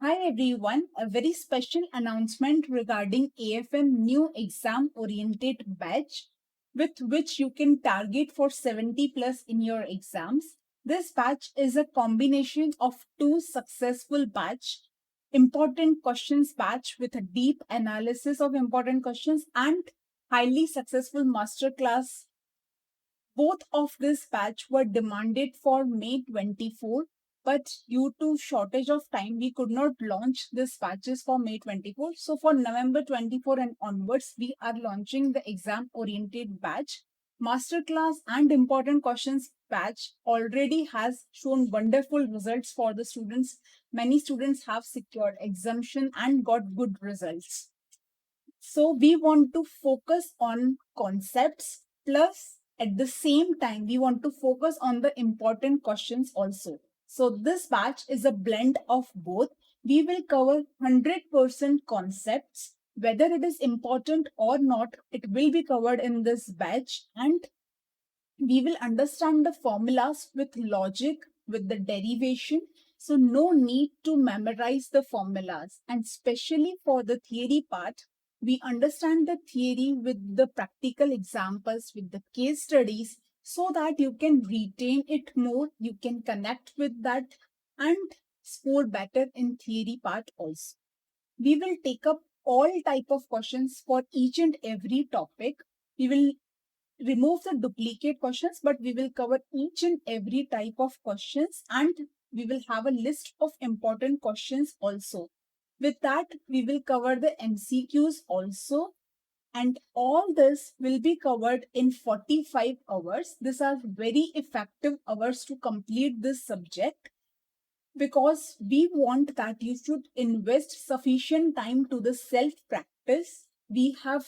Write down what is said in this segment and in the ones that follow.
Hi everyone, a very special announcement regarding AFM new exam oriented batch with which you can target for 70 plus in your exams. This batch is a combination of two successful batch, important questions batch with a deep analysis of important questions and highly successful masterclass. Both of this batch were demanded for May 24, but due to shortage of time, we could not launch these batches for May 24. So for November 24 and onwards, we are launching the exam-oriented batch. Masterclass and important questions batch already has shown wonderful results for the students. Many students have secured exemption and got good results. So we want to focus on concepts plus at the same time we want to focus on the important questions also. So this batch is a blend of both. We will cover 100% concepts. Whether it is important or not, it will be covered in this batch and we will understand the formulas with logic, with the derivation. So no need to memorize the formulas. And especially for the theory part, we understand the theory with the practical examples, with the case studies, so that you can retain it more, you can connect with that and score better in theory part also. We will take up all type of questions for each and every topic. We will remove the duplicate questions, but we will cover each and every type of questions and we will have a list of important questions also. With that, we will cover the MCQs also. And all this will be covered in 45 hours. These are very effective hours to complete this subject because we want that you should invest sufficient time to the self practice. We have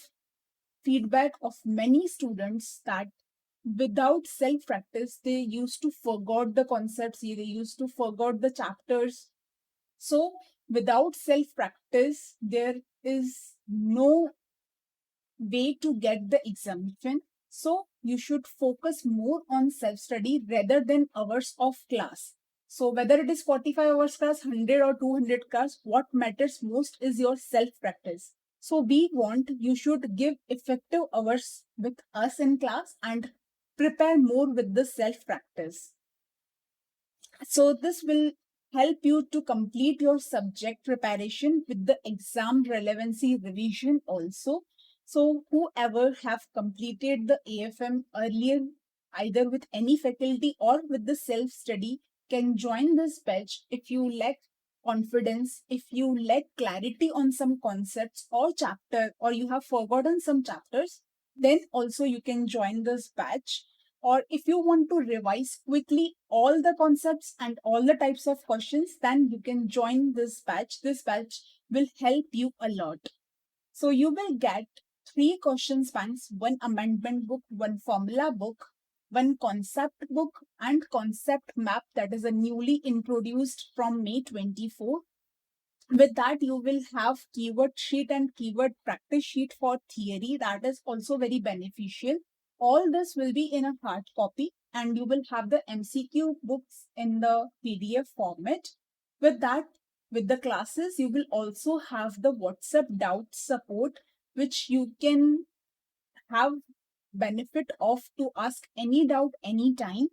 feedback of many students that without self practice they used to forgot the concepts, they used to forgot the chapters. So without self practice there is no way to get the exemption. So you should focus more on self study rather than hours of class. So whether it is 45 hours class, 100 or 200 class, what matters most is your self practice. So we want you should give effective hours with us in class and prepare more with the self practice. So this will help you to complete your subject preparation with the exam relevancy revision also. So whoever have completed the AFM earlier, either with any faculty or with the self study, can join this batch if you lack confidence, if you lack clarity on some concepts or chapter, or you have forgotten some chapters, then also you can join this batch. Or if you want to revise quickly all the concepts and all the types of questions, then you can join this batch. This batch will help you a lot. So you will get 3 questions banks, one amendment book, one formula book, one concept book, and concept map that is a newly introduced from May 24. With that, you will have keyword sheet and keyword practice sheet for theory. That is also very beneficial. All this will be in a hard copy and you will have the MCQ books in the PDF format. With that, with the classes, you will also have the WhatsApp doubt support, which you can have benefit of to ask any doubt anytime.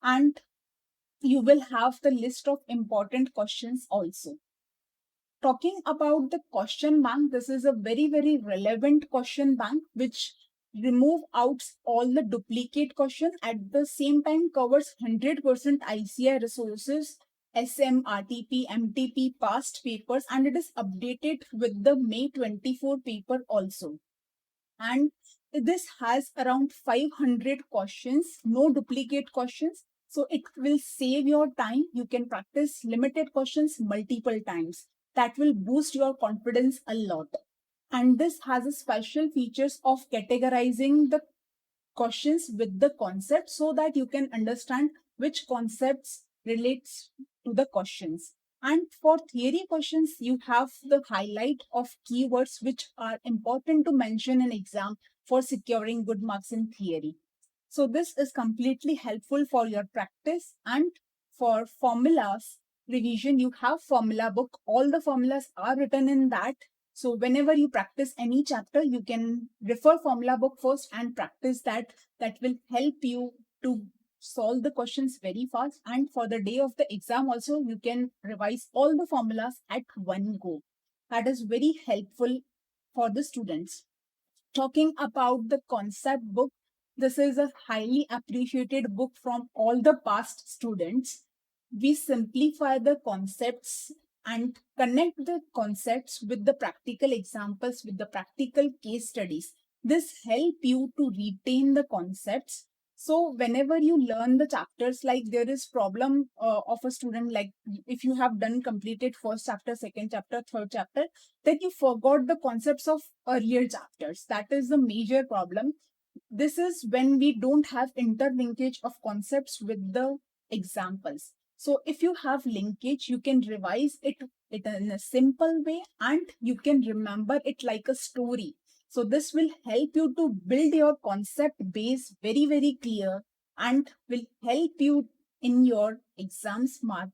And you will have the list of important questions also. Talking about the question bank, this is a very relevant question bank which remove out all the duplicate question, at the same time covers 100% ICI resources, SM, RTP, MTP, past papers, and it is updated with the May 24 paper also. And this has around 500 questions, no duplicate questions. So it will save your time. You can practice limited questions multiple times. That will boost your confidence a lot. And this has a special features of categorizing the questions with the concept so that you can understand which concepts relates to the questions. And for theory questions, you have the highlight of keywords which are important to mention in exam for securing good marks in theory. So this is completely helpful for your practice and for formulas. revision, you have formula book. All the formulas are written in that. So whenever you practice any chapter, you can refer formula book first and practice that. That will help you to solve the questions very fast. And for the day of the exam also, you can revise all the formulas at one go. That is very helpful for the students. Talking about the concept book, this is a highly appreciated book from all the past students. We simplify the concepts and connect the concepts with the practical examples, with the practical case studies. This help you to retain the concepts. So whenever you learn the chapters, like there is problem of a student, like if you have done completed first chapter, second chapter, third chapter, then you forgot the concepts of earlier chapters. That is the major problem. This is when we don't have interlinkage of concepts with the examples. So if you have linkage, you can revise it in a simple way and you can remember it like a story. So this will help you to build your concept base very, very clear and will help you in your exams marks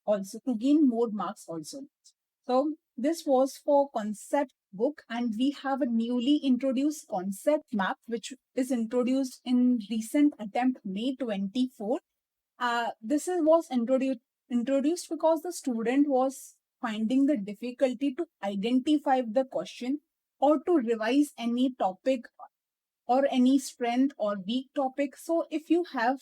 also to gain more marks also. So this was for concept book, and we have a newly introduced concept map which is introduced in recent attempt May 24. Was introduced because the student was finding the difficulty to identify the question or to revise any topic or any strength or weak topic. So if you have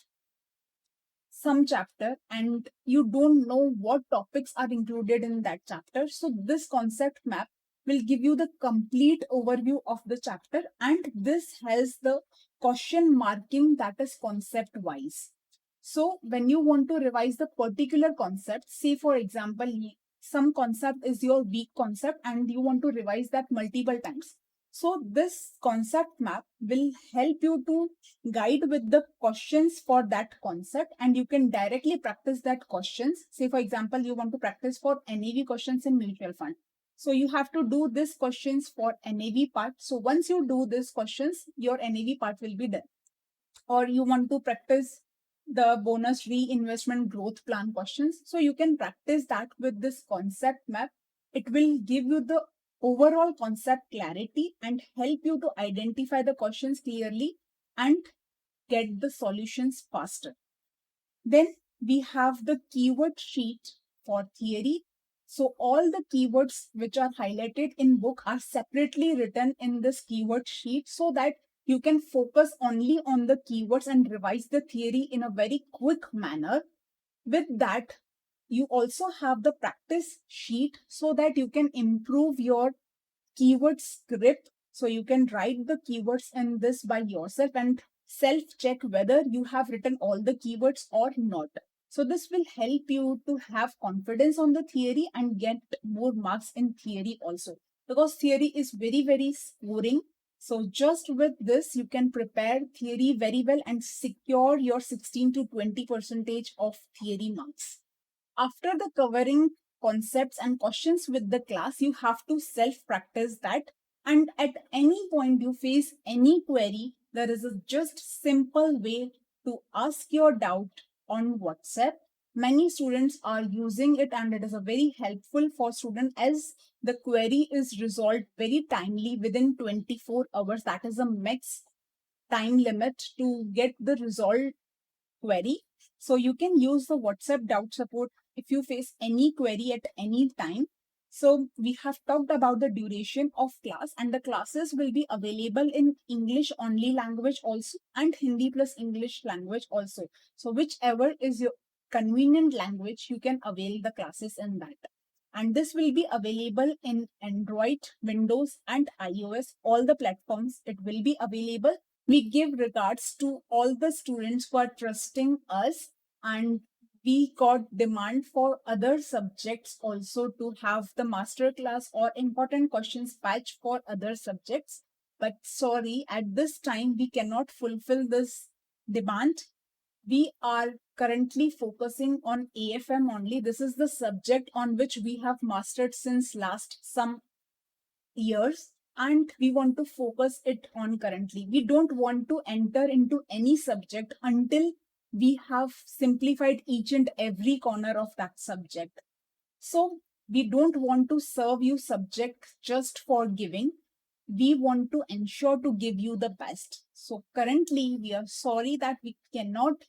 some chapter and you don't know what topics are included in that chapter, so this concept map will give you the complete overview of the chapter, and this has the question marking that is concept wise. So when you want to revise the particular concept, say for example some concept is your weak concept and you want to revise that multiple times, so this concept map will help you to guide with the questions for that concept, and you can directly practice that questions. Say for example, you want to practice for NAV questions in mutual fund. So you have to do this questions for NAV part. So once you do these questions, your NAV part will be done. Or you want to practice the bonus reinvestment growth plan questions. So you can practice that with this concept map. It will give you the overall concept clarity and help you to identify the questions clearly and get the solutions faster. Then we have the keyword sheet for theory. So all the keywords which are highlighted in book are separately written in this keyword sheet so that you can focus only on the keywords and revise the theory in a very quick manner. With that, you also have the practice sheet so that you can improve your keyword script. So you can write the keywords in this by yourself and self check whether you have written all the keywords or not. So this will help you to have confidence on the theory and get more marks in theory also, because theory is very, very scoring. So just with this, you can prepare theory very well and secure your 16 to 20% of theory marks. After the covering concepts and questions with the class, you have to self-practice that. And at any point you face any query, there is a just simple way to ask your doubt on WhatsApp. Many students are using it and it is a very helpful for students as the query is resolved very timely within 24 hours. That is a max time limit to get the resolved query. So you can use the WhatsApp doubt support if you face any query at any time. So we have talked about the duration of class, and the classes will be available in English only language also and Hindi plus English language also. So whichever is your convenient language, you can avail the classes in that. And this will be available in Android, Windows and iOS, all the platforms it will be available. We give regards to all the students who are trusting us, and we got demand for other subjects also to have the master class or important questions batch for other subjects. But sorry, at this time we cannot fulfill this demand. We are currently focusing on AFM only. This is the subject on which we have mastered since last some years, and we want to focus it on currently. We don't want to enter into any subject until we have simplified each and every corner of that subject. So we don't want to serve you subject just for giving. We want to ensure to give you the best. So currently we are sorry that we cannot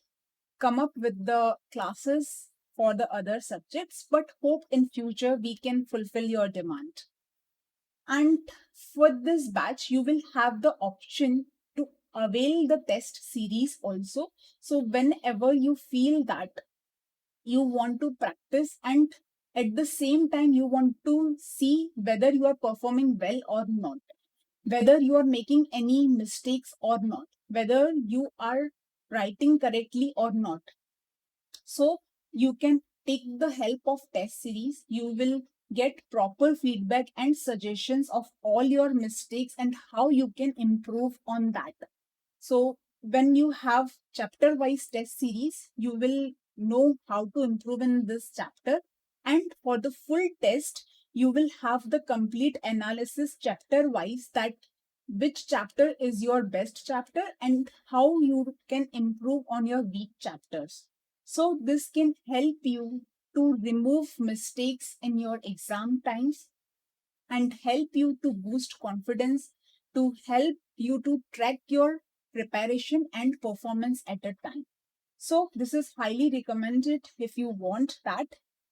come up with the classes for the other subjects, but hope in future we can fulfill your demand. And for this batch, you will have the option to avail the test series also. So whenever you feel that you want to practice and at the same time you want to see whether you are performing well or not, whether you are making any mistakes or not, whether you are writing correctly or not, so you can take the help of test series. You will get proper feedback and suggestions of all your mistakes and how you can improve on that. So when you have chapter wise test series, you will know how to improve in this chapter. And for the full test, you will have the complete analysis chapter wise, that which chapter is your best chapter and how you can improve on your weak chapters. So this can help you to remove mistakes in your exam times and help you to boost confidence, to help you to track your preparation and performance at a time. So this is highly recommended if you want that.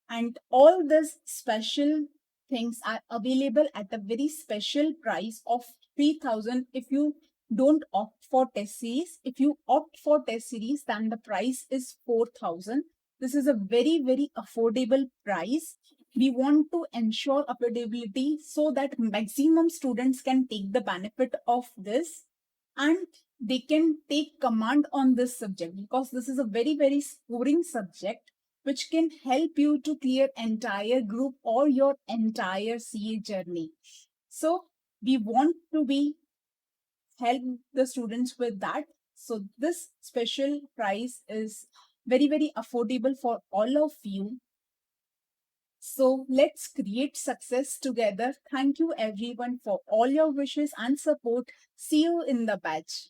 And all these special things are available at a very special price of 3,000 if you don't opt for test series. If you opt for test series, then the price is 4,000. This is a very, very affordable price. We want to ensure affordability so that maximum students can take the benefit of this and they can take command on this subject, because this is a very, very scoring subject which can help you to clear entire group or your entire CA journey. So we want to be help the students with that. So this special price is very, very affordable for all of you. So let's create success together. Thank you everyone for all your wishes and support. See you in the batch.